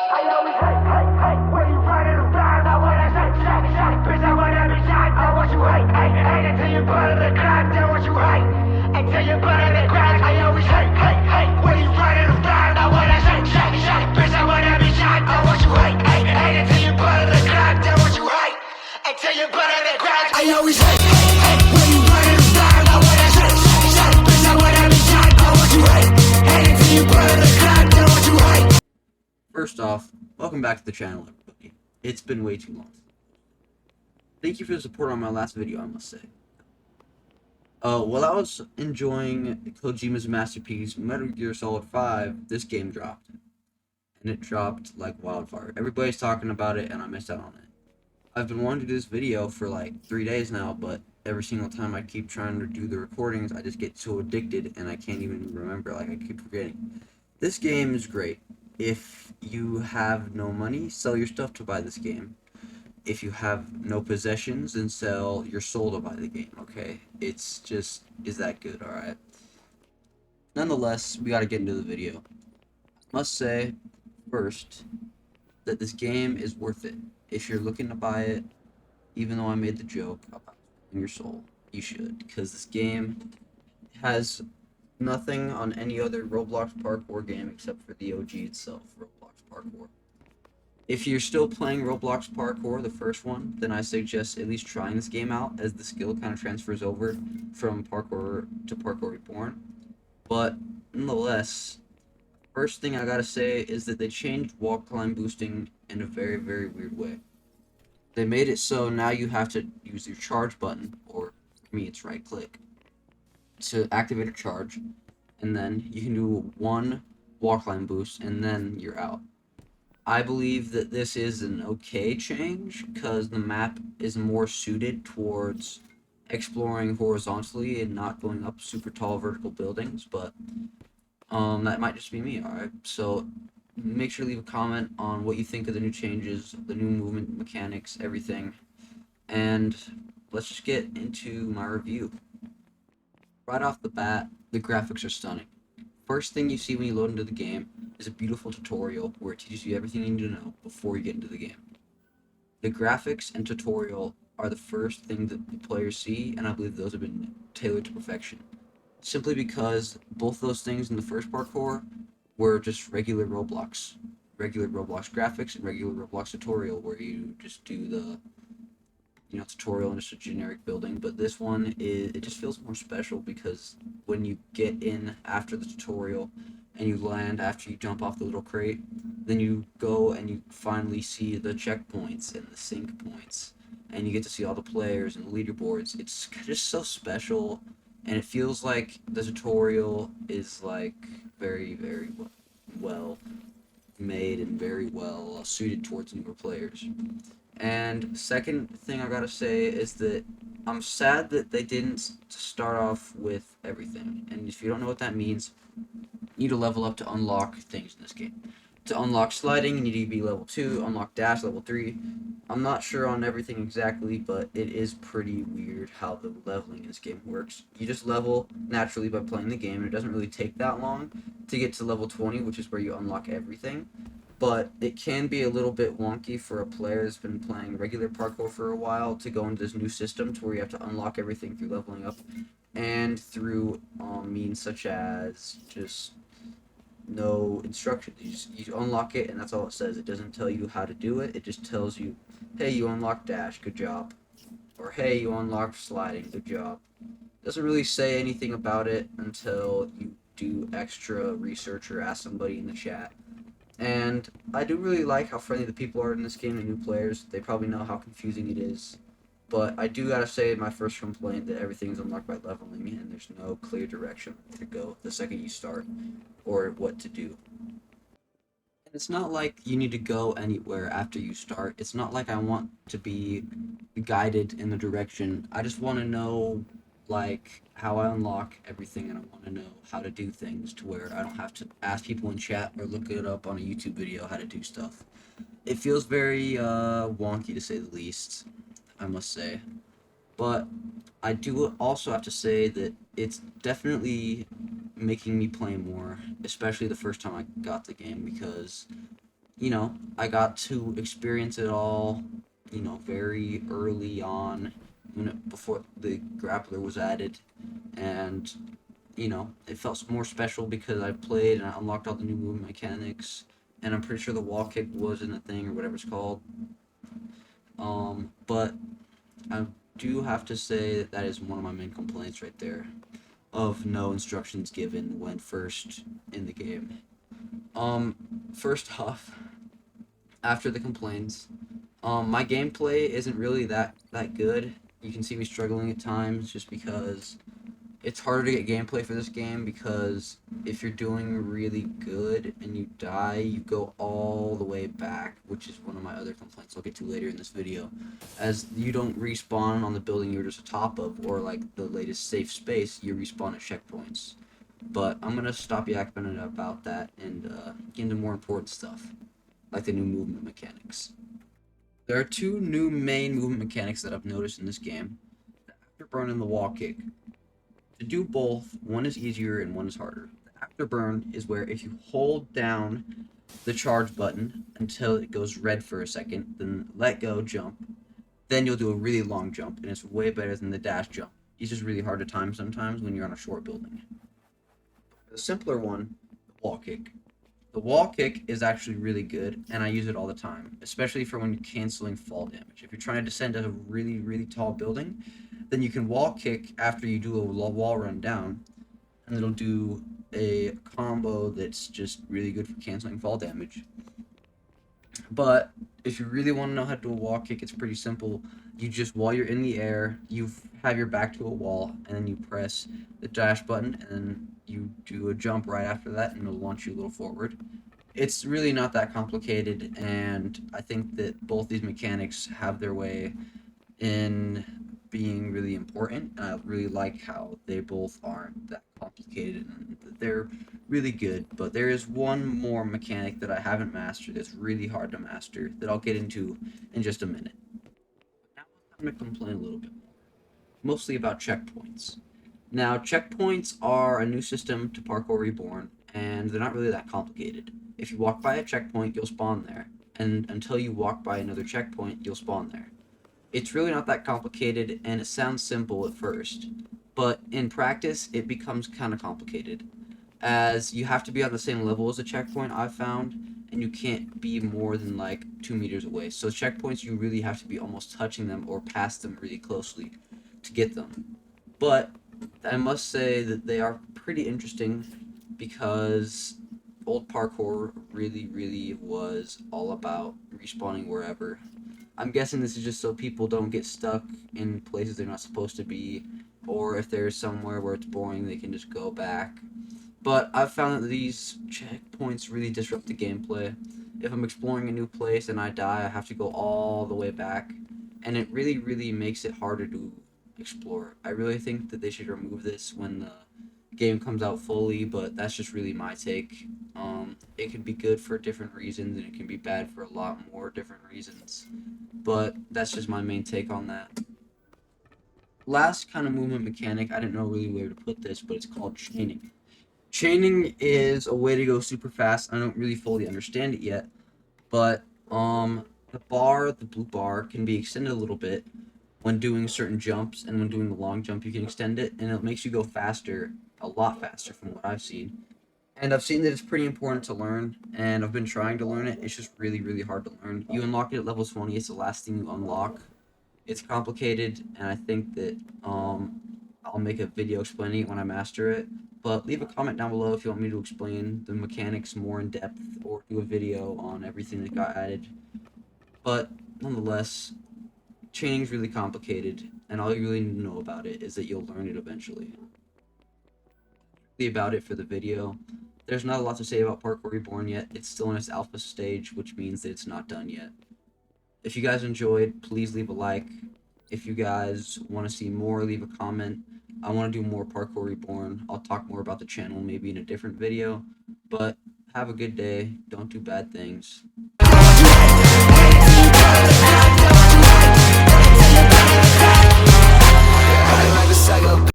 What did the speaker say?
I always hate when you running around. I wanna say, bitch, I want every time. I want you hate until you butter the crack. Then what you hate until you butter the crack. I always hate when you running around. I wanna say, bitch, I want every time. I want you hate until you butter the crack. Then what you hate until you butter the crack. I always hate when you running around. I wanna say, bitch, I want every time. I want you hate until you butter the crack. Then what you hate. First off, welcome back to the channel, everybody. It's been way too long. Thank you for the support on my last video, I must say. While I was enjoying Kojima's masterpiece, Metal Gear Solid 5, this game dropped. And it dropped like wildfire. Everybody's talking about it, and I missed out on it. I've been wanting to do this video for like 3 days now, but every single time I keep trying to do the recordings, I just get so addicted, and I can't even remember, like I keep forgetting. This game is great. If you have no money, sell your stuff to buy this game. If you have no possessions, then sell your soul to buy the game, okay? It's just, is that good, alright? Nonetheless, we gotta get into the video. I must say, first, that this game is worth it. If you're looking to buy it, even though I made the joke about your soul, you should, because this game has nothing on any other Roblox parkour game except for the OG itself, Roblox parkour. If you're still playing Roblox parkour, the first one, then I suggest at least trying this game out, as the skill kind of transfers over from parkour to parkour Reborn. But nonetheless, first thing I gotta say is that they changed wall climb boosting in a very, very weird way. They made it so now you have to use your charge button, or for me it's right click, to activate a charge, and then you can do one wall climb boost, and then you're out. I believe that this is an okay change, because the map is more suited towards exploring horizontally and not going up super tall vertical buildings, but that might just be me, alright? So make sure to leave a comment on what you think of the new changes, the new movement mechanics, everything, and let's just get into my review. Right off the bat, the graphics are stunning. First thing you see when you load into the game is a beautiful tutorial where it teaches you everything you need to know before you get into the game. The graphics and tutorial are the first thing that the players see, and I believe those have been tailored to perfection. Simply because both those things in the first parkour were just regular Roblox graphics and regular Roblox tutorial where you just do the tutorial and just a generic building, but this one it just feels more special because when you get in after the tutorial and you land after you jump off the little crate, then you go and you finally see the checkpoints and the sync points, and you get to see all the players and the leaderboards. It's just so special, and it feels like the tutorial is like very, very well made and very well suited towards newer players. And second thing I gotta say is that I'm sad that they didn't start off with everything. And if you don't know what that means, you need to level up to unlock things in this game. To unlock sliding, you need to be level 2, unlock dash, level 3. I'm not sure on everything exactly, but it is pretty weird how the leveling in this game works. You just level naturally by playing the game, and it doesn't really take that long to get to level 20, which is where you unlock everything. But it can be a little bit wonky for a player that's been playing regular parkour for a while to go into this new system to where you have to unlock everything through leveling up and through means such as just no instructions. You unlock it and that's all it says. It doesn't tell you how to do it. It just tells you, hey, you unlocked dash, good job. Or hey, you unlocked sliding, good job. It doesn't really say anything about it until you do extra research or ask somebody in the chat. And I do really like how friendly the people are in this game, the new players. They probably know how confusing it is. But I do gotta say, my first complaint, that everything's unlocked by leveling, and there's no clear direction to go the second you start, or what to do. And it's not like you need to go anywhere after you start. It's not like I want to be guided in the direction. I just want to know, like, how I unlock everything, and I want to know how to do things to where I don't have to ask people in chat or look it up on a YouTube video how to do stuff. It feels very wonky, to say the least, I must say. But I do also have to say that it's definitely making me play more, especially the first time I got the game, because I got to experience it all, very early on, before the grappler was added, and it felt more special because I played and I unlocked all the new movement mechanics, and I'm pretty sure the wall kick wasn't a thing or whatever it's called. But I do have to say that is one of my main complaints right there, of no instructions given when first in the game. First off, after the complaints, my gameplay isn't really that good. You can see me struggling at times just because it's harder to get gameplay for this game, because if you're doing really good and you die, you go all the way back, which is one of my other complaints I'll get to later in this video, as you don't respawn on the building you were just atop of, or like the latest safe space, you respawn at checkpoints. But I'm gonna stop yakking about that and get into more important stuff, like the new movement mechanics. There are two new main movement mechanics that I've noticed in this game: the afterburn and the wall kick. To do both, one is easier and one is harder. The afterburn is where if you hold down the charge button until it goes red for a second, then let go, jump, then you'll do a really long jump, and it's way better than the dash jump. It's just really hard to time sometimes when you're on a short building. The simpler one, the wall kick. The wall kick is actually really good, and I use it all the time, especially for when you're canceling fall damage. If you're trying to descend a really, really tall building, then you can wall kick after you do a wall run down, and it'll do a combo that's just really good for canceling fall damage. But if you really want to know how to do a wall kick, it's pretty simple. You just, while you're in the air, you have your back to a wall, and then you press the dash button, and then you do a jump right after that, and it'll launch you a little forward. It's really not that complicated, and I think that both these mechanics have their way in being really important, and I really like how they both aren't that complicated, and they're really good. But there is one more mechanic that I haven't mastered that's really hard to master that I'll get into in just a minute. Now I'm going to complain a little bit more, mostly about checkpoints. Now, checkpoints are a new system to Parkour Reborn, and they're not really that complicated. If you walk by a checkpoint, you'll spawn there, and until you walk by another checkpoint, you'll spawn there. It's really not that complicated, and it sounds simple at first, but in practice, it becomes kind of complicated, as you have to be on the same level as a checkpoint, I've found, and you can't be more than like 2 meters away. So checkpoints, you really have to be almost touching them or past them really closely to get them. But I must say that they are pretty interesting, because old parkour really was all about respawning wherever. I'm guessing this is just so people don't get stuck in places they're not supposed to be, or if there's somewhere where it's boring, they can just go back. But I've found that these checkpoints really disrupt the gameplay. If I'm exploring a new place and I die, I have to go all the way back, and it really makes it harder to explore. I really think that they should remove this when the game comes out fully, but that's just really my take. It can be good for different reasons, and it can be bad for a lot more different reasons, but that's just my main take on that. Last kind of movement mechanic, I didn't know really where to put this, but it's called chaining. Chaining is a way to go super fast. I don't really fully understand it yet, but the blue bar, can be extended a little bit when doing certain jumps, and when doing the long jump you can extend it, and it makes you go faster, a lot faster from what I've seen. And I've seen that it's pretty important to learn, and I've been trying to learn it. It's just really hard to learn. You unlock it at level 20, it's the last thing you unlock. It's complicated, and I think that I'll make a video explaining it when I master it. But leave a comment down below if you want me to explain the mechanics more in depth, or do a video on everything that got added. But nonetheless, chaining is really complicated, and all you really need to know about it is that you'll learn it eventually. About it for the video. There's not a lot to say about Parkour Reborn yet. It's still in its alpha stage, which means that it's not done yet. If you guys enjoyed, please leave a like. If you guys want to see more, leave a comment. I want to do more Parkour Reborn. I'll talk more about the channel maybe in a different video. But have a good day. Don't do bad things.